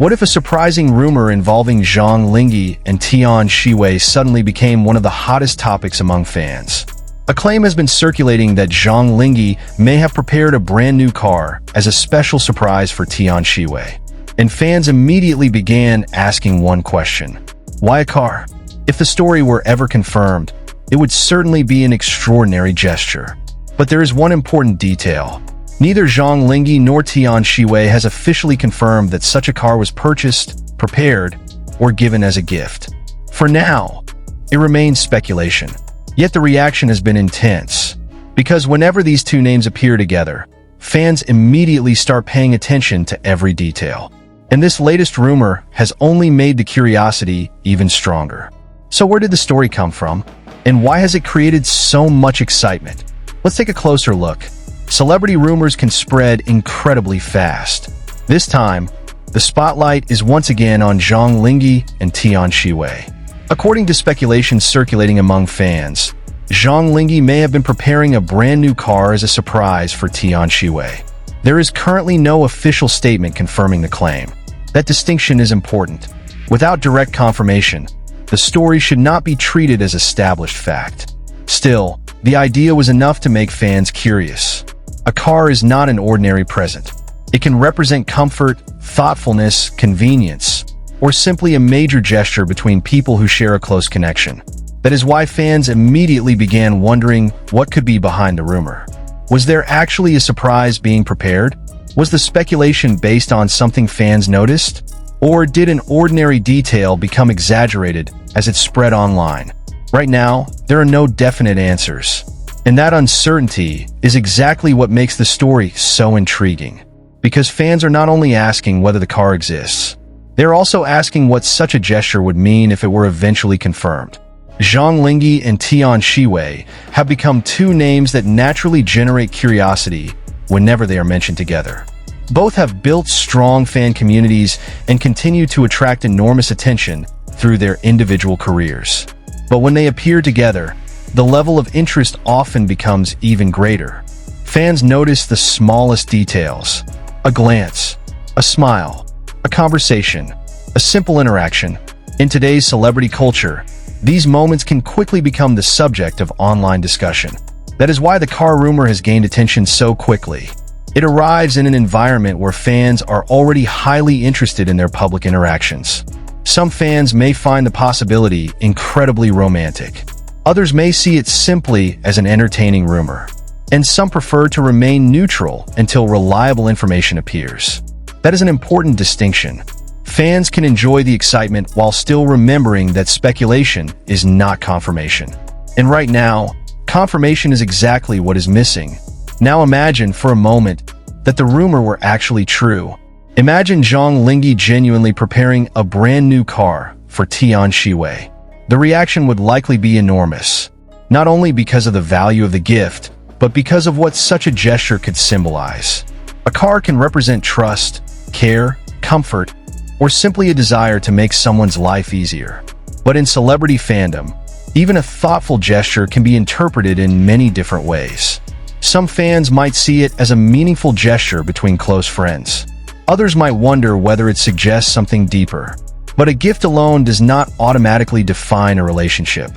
What if a surprising rumor involving Zhang Linghe and Tian Xiwei suddenly became one of the hottest topics among fans? A claim has been circulating that Zhang Linghe may have prepared a brand new car as a special surprise for Tian Xiwei. And fans immediately began asking one question: why a car? If the story were ever confirmed, it would certainly be an extraordinary gesture. But there is one important detail. Neither Zhang Linghe nor Tian Xiwei has officially confirmed that such a car was purchased, prepared, or given as a gift. For now, it remains speculation. Yet the reaction has been intense, because whenever these two names appear together, fans immediately start paying attention to every detail. And this latest rumor has only made the curiosity even stronger. So where did the story come from? And why has it created so much excitement? Let's take a closer look. Celebrity rumors can spread incredibly fast. This time, the spotlight is once again on Zhang Linghe and Tian Xiwei. According to speculation circulating among fans, Zhang Linghe may have been preparing a brand new car as a surprise for Tian Xiwei. There is currently no official statement confirming the claim. That distinction is important. Without direct confirmation, the story should not be treated as established fact. Still, the idea was enough to make fans curious. A car is not an ordinary present. It can represent comfort, thoughtfulness, convenience, or simply a major gesture between people who share a close connection. That is why fans immediately began wondering what could be behind the rumor. Was there actually a surprise being prepared? Was the speculation based on something fans noticed? Or did an ordinary detail become exaggerated as it spread online? Right now, there are no definite answers. And that uncertainty is exactly what makes the story so intriguing. Because fans are not only asking whether the car exists, they're also asking what such a gesture would mean if it were eventually confirmed. Zhang Linghe and Tian Xiwei have become two names that naturally generate curiosity whenever they are mentioned together. Both have built strong fan communities and continue to attract enormous attention through their individual careers. But when they appear together, the level of interest often becomes even greater. Fans notice the smallest details: a glance, a smile, a conversation, a simple interaction. In today's celebrity culture, these moments can quickly become the subject of online discussion. That is why the car rumor has gained attention so quickly. It arrives in an environment where fans are already highly interested in their public interactions. Some fans may find the possibility incredibly romantic. Others may see it simply as an entertaining rumor. And some prefer to remain neutral until reliable information appears. That is an important distinction. Fans can enjoy the excitement while still remembering that speculation is not confirmation. And right now, confirmation is exactly what is missing. Now imagine for a moment that the rumor were actually true. Imagine Zhang Linghe genuinely preparing a brand new car for Tian Xiwei. The reaction would likely be enormous, not only because of the value of the gift, but because of what such a gesture could symbolize. A car can represent trust, care, comfort, or simply a desire to make someone's life easier. But in celebrity fandom, even a thoughtful gesture can be interpreted in many different ways. Some fans might see it as a meaningful gesture between close friends. Others might wonder whether it suggests something deeper. But a gift alone does not automatically define a relationship.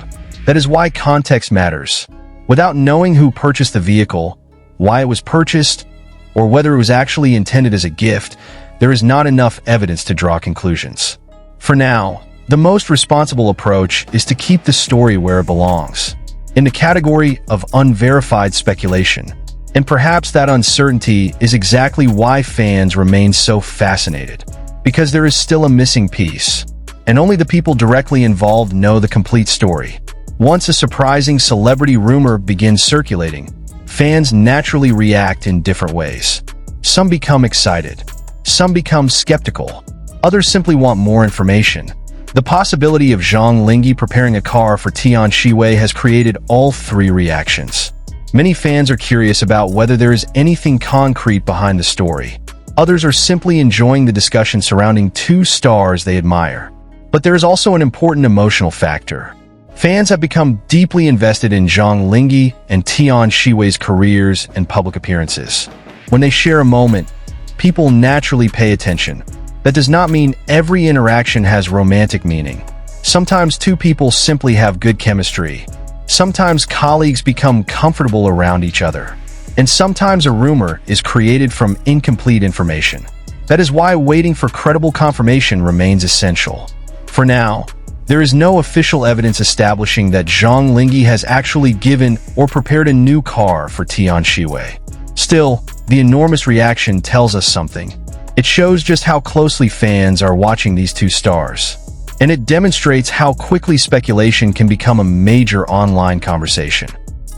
That is why context matters. Without knowing who purchased the vehicle, why it was purchased, or whether it was actually intended as a gift, there is not enough evidence to draw conclusions. For now, the most responsible approach is to keep the story where it belongs, in the category of unverified speculation. And perhaps that uncertainty is exactly why fans remain so fascinated. Because there is still a missing piece, and only the people directly involved know the complete story. Once a surprising celebrity rumor begins circulating, fans naturally react in different ways. Some become excited. Some become skeptical. Others simply want more information. The possibility of Zhang Linghe preparing a car for Tian Xiwei has created all three reactions. Many fans are curious about whether there is anything concrete behind the story. Others are simply enjoying the discussion surrounding two stars they admire. But there is also an important emotional factor. Fans have become deeply invested in Zhang Linghe and Tian Xiwei's careers and public appearances. When they share a moment, people naturally pay attention. That does not mean every interaction has romantic meaning. Sometimes two people simply have good chemistry. Sometimes colleagues become comfortable around each other. And sometimes a rumor is created from incomplete information. That is why waiting for credible confirmation remains essential. For now, there is no official evidence establishing that Zhang Linghe has actually given or prepared a new car for Tian Xiwei. Still, the enormous reaction tells us something. It shows just how closely fans are watching these two stars. And it demonstrates how quickly speculation can become a major online conversation.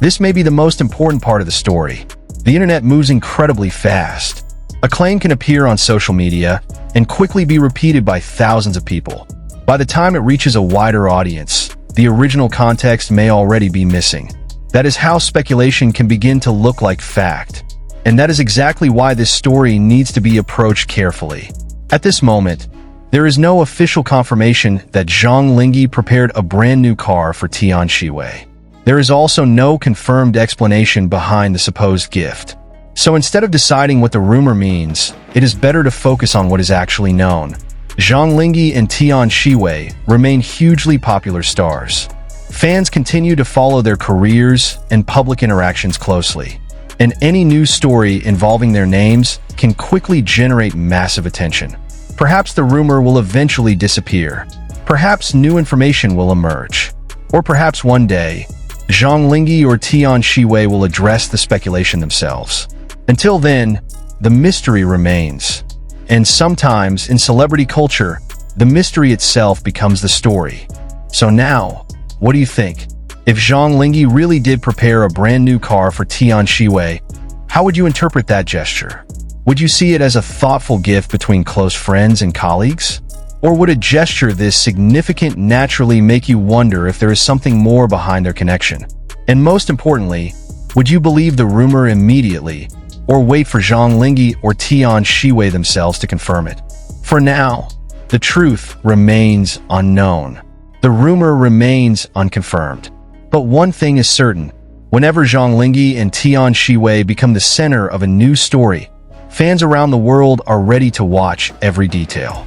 This may be the most important part of the story. The internet moves incredibly fast. A claim can appear on social media and quickly be repeated by thousands of people. By the time it reaches a wider audience, the original context may already be missing. That is how speculation can begin to look like fact. And that is exactly why this story needs to be approached carefully. At this moment, there is no official confirmation that Zhang Linghe prepared a brand new car for Tian Xiwei. There is also no confirmed explanation behind the supposed gift. So instead of deciding what the rumor means, it is better to focus on what is actually known. Zhang Linghe and Tian Xiwei remain hugely popular stars. Fans continue to follow their careers and public interactions closely. And any news story involving their names can quickly generate massive attention. Perhaps the rumor will eventually disappear. Perhaps new information will emerge. Or perhaps one day, Zhang Linghe or Tian Xiwei will address the speculation themselves. Until then, the mystery remains. And sometimes, in celebrity culture, the mystery itself becomes the story. So now, what do you think? If Zhang Linghe really did prepare a brand new car for Tian Xiwei, how would you interpret that gesture? Would you see it as a thoughtful gift between close friends and colleagues? Or would a gesture this significant naturally make you wonder if there is something more behind their connection? And most importantly, would you believe the rumor immediately, or wait for Zhang Linghe or Tian Xiwei themselves to confirm it? For now, the truth remains unknown. The rumor remains unconfirmed. But one thing is certain, whenever Zhang Linghe and Tian Xiwei become the center of a new story, fans around the world are ready to watch every detail.